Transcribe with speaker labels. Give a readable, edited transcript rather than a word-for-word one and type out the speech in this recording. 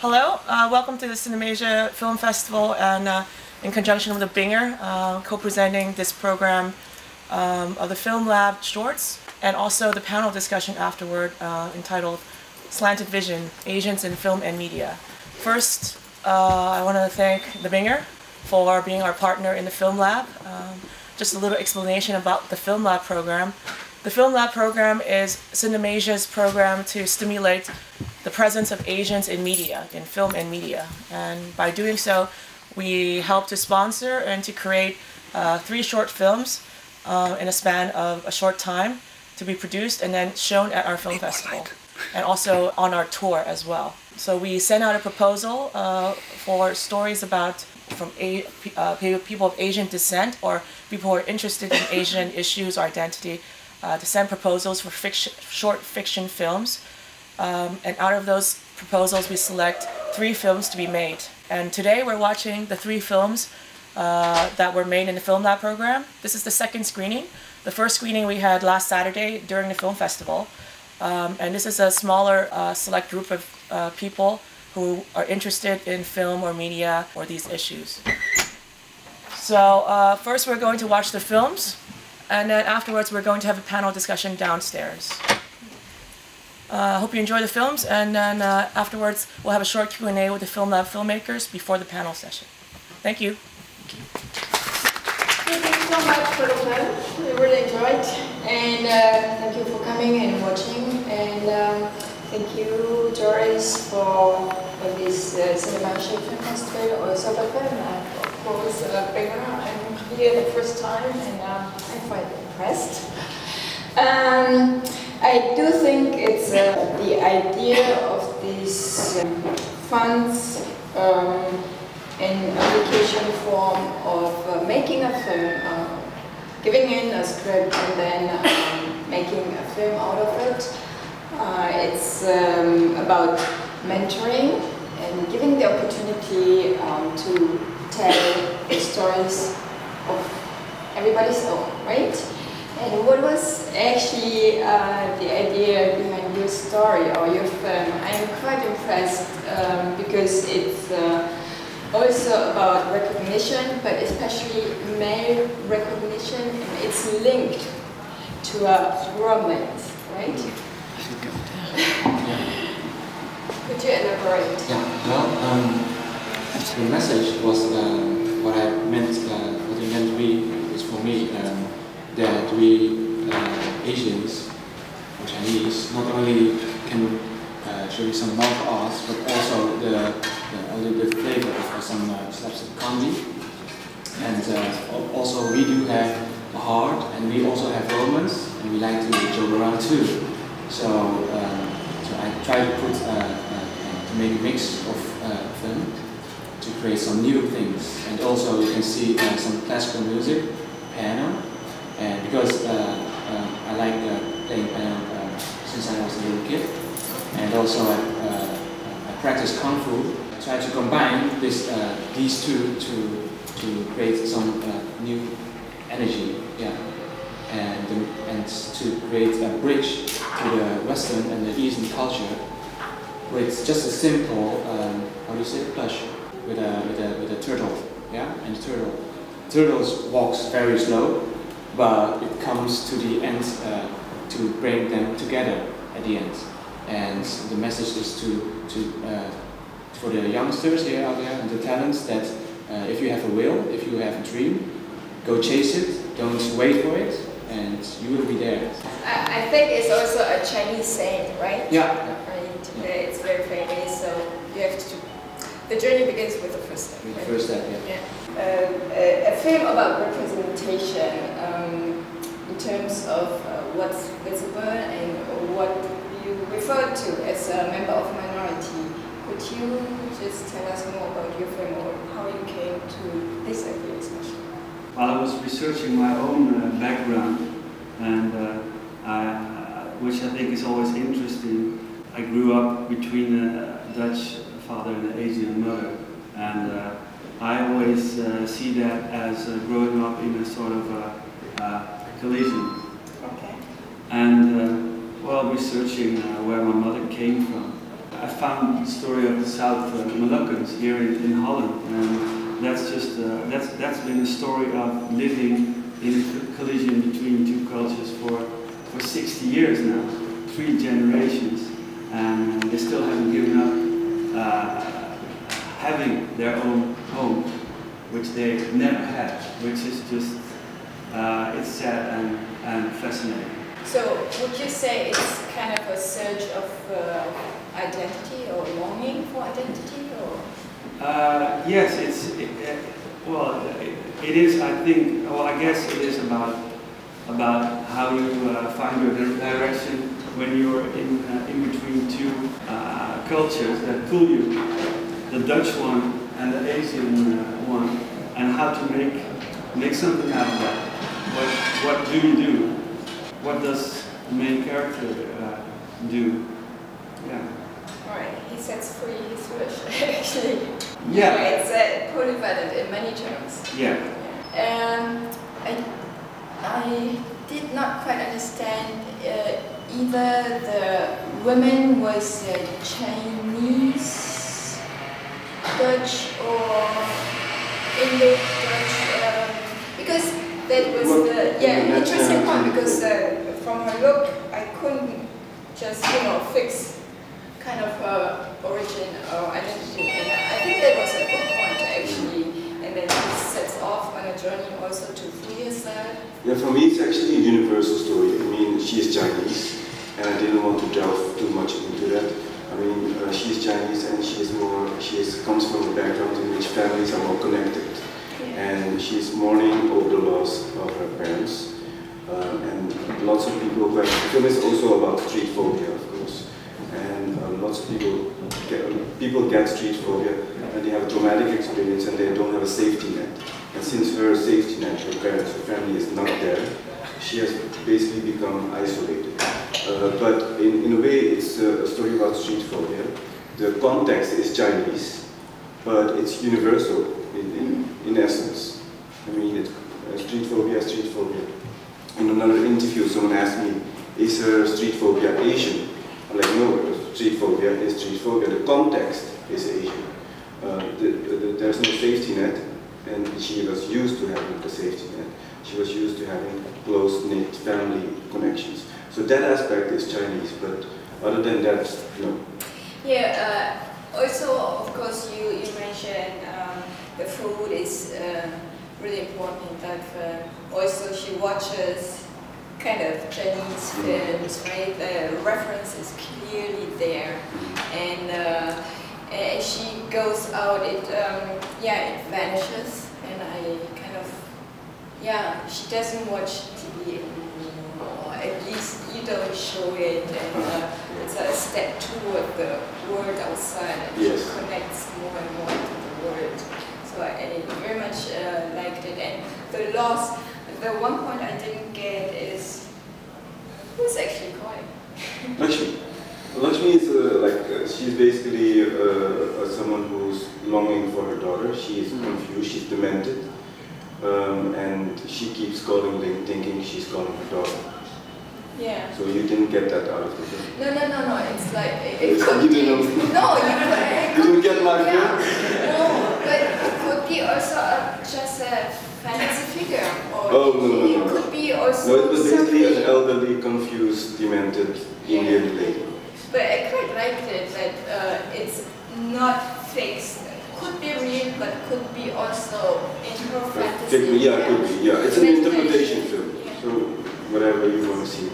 Speaker 1: Hello, welcome to the Cinemasia Film Festival, and in conjunction with the Binger, co-presenting this program of the Filmlab shorts, and also the panel discussion afterward entitled Slanted Vision, Asians in Film and Media. First, I want to thank the Binger for being our partner in the Filmlab. Just a little explanation about the Filmlab program. The Filmlab program is Cinemasia's program to stimulate the presence of Asians in media, in film and media. And by doing so, we help to sponsor and to create 3 short films in a span of a short time to be produced and then shown at our film festival, and also on our tour as well. So we sent out a proposal for stories about people of Asian descent or people who are interested in Asian issues or identity, to send proposals for short fiction films. And out of those proposals, we select 3 films to be made. And today we're watching the 3 films that were made in the Filmlab program. This is the second screening. The first screening we had last Saturday during the film festival. And this is a smaller select group of people who are interested in film or media or these issues. So first we're going to watch the films, and then afterwards we're going to have a panel discussion downstairs. I hope you enjoy the films, and then afterwards we'll have a short Q&A with the Filmlab filmmakers before the panel session. Thank you.
Speaker 2: Thank you so much for the film. We really enjoyed, and thank you for coming and watching, and thank you, Doris, for this Cinemasia Film Festival, also the film, of course, Binger. I'm here the first time, and I'm quite impressed. I do think it's the idea of these funds in application form of making a film, giving in a script and then making a film out of it. It's about mentoring and giving the opportunity to tell the stories of everybody's own, right? And what was actually the idea behind your story or your film? I'm quite impressed because it's also about recognition, but especially male recognition, and it's linked to a romance, right? Could you elaborate?
Speaker 3: Yeah, well, the message was what I meant, what it meant to be is for me. That we Asians or Chinese not only can show you some martial arts, but also a little bit flavor of some slapstick comedy. And also we do have a heart, and we also have romance, and we like to joke around too. So I try to put to make a mix of film to create some new things, and also you can see some classical music, piano. And because I like playing piano since I was a little kid, and also I practice Kung Fu. I try to combine these two to create some new energy, yeah, and to create a bridge to the Western and the Eastern culture with just a simple how do you say, plush with a turtle, yeah, and turtles walks very slow. But it comes to the end to bring them together at the end. And the message is for the youngsters here out there and the talents that if you have a will, if you have a dream, go chase it, don't wait for it, and you will be there.
Speaker 2: I think it's also a Chinese saying, right?
Speaker 3: Yeah.
Speaker 2: Right. Yeah. It's very famous, so you have to. The journey begins with the first step.
Speaker 3: With
Speaker 2: right?
Speaker 3: the first step, yeah.
Speaker 2: A film about representation in terms of what's visible and what you refer to as a member of a minority. Could you just tell us more about your film or how you came to this idea especially?
Speaker 4: While I was researching my own background, and which I think is always interesting, I grew up between a Dutch father and an Asian mother, and I always see that as growing up in a sort of collision.
Speaker 2: Okay.
Speaker 4: And while researching where my mother came from, I found the story of the South Moluccans here in Holland, and that's just that's been a story of living in a collision between two cultures for 60 years now, 3 generations, and they still haven't given up having their own home, which they never had, which is just it's sad and fascinating.
Speaker 2: So would you say it's kind of a surge of identity or longing for identity, or?
Speaker 4: Yes, well, it is. I think. Well, I guess it is about how you find your direction when you're in between two cultures that pull you, the Dutch one and the Asian one, and how to make something out of that. What do you do? What does the main character do? Yeah.
Speaker 2: Alright, he sets free his wish, actually.
Speaker 4: Yeah.
Speaker 2: It's polyvalent in many terms.
Speaker 4: Yeah.
Speaker 2: I did not quite understand either the woman was Chinese, Dutch, or Indo-Dutch, because that was the interesting point, because from her look I couldn't just fix kind of her origin or identity, and I think that was a good point actually, and then he sets off on a journey also to free herself.
Speaker 5: Yeah, for me it's actually a universal story. I mean, she is Chinese, and I didn't want to delve too much into that. I mean, she is Chinese, and she comes from a background in which families are more connected. And she's mourning over the loss of her parents, and lots of people. The film is also about street phobia, of course, and lots of people get street phobia, and they have a traumatic experience, and they don't have a safety net. And since her safety net, her parents, her family is not there, she has basically become isolated. But in a way, it's a story about street phobia. The context is Chinese, but it's universal. In essence, I mean, street phobia. In another interview, someone asked me, is street phobia Asian? I'm like, no, street phobia is street phobia. The context is Asian. There's no safety net, and she was used to having the safety net. She was used to having close-knit family connections. So that aspect is Chinese, but other than that, no.
Speaker 2: Yeah, also, of course, you mentioned the food is really important in that film. Also, she watches kind of Chinese films, right? The reference is clearly there, and she goes out. It vanishes, and I kind of she doesn't watch TV anymore, or at least you don't show it, and it's a step toward the world outside, and she connects more and more to the world. So I very much liked it. And the loss, the one point I didn't get is, who's actually calling?
Speaker 5: Lakshmi. Lakshmi is she's basically someone who's longing for her daughter. She is confused, she's demented, and she keeps calling, thinking she's calling her daughter.
Speaker 2: Yeah.
Speaker 5: So you didn't get that out of the film?
Speaker 2: No. It's like, it could be. No,
Speaker 5: you didn't get my film?
Speaker 2: No, but it could be also just a fantasy figure. Or
Speaker 5: no.
Speaker 2: It could be also.
Speaker 5: No, it was basically an elderly, confused, demented Indian lady.
Speaker 2: But I quite liked it that it's not fixed. Could be real, but could be also in her fantasy.
Speaker 5: Could be. Yeah, it's an interpretation film. So whatever you want to see.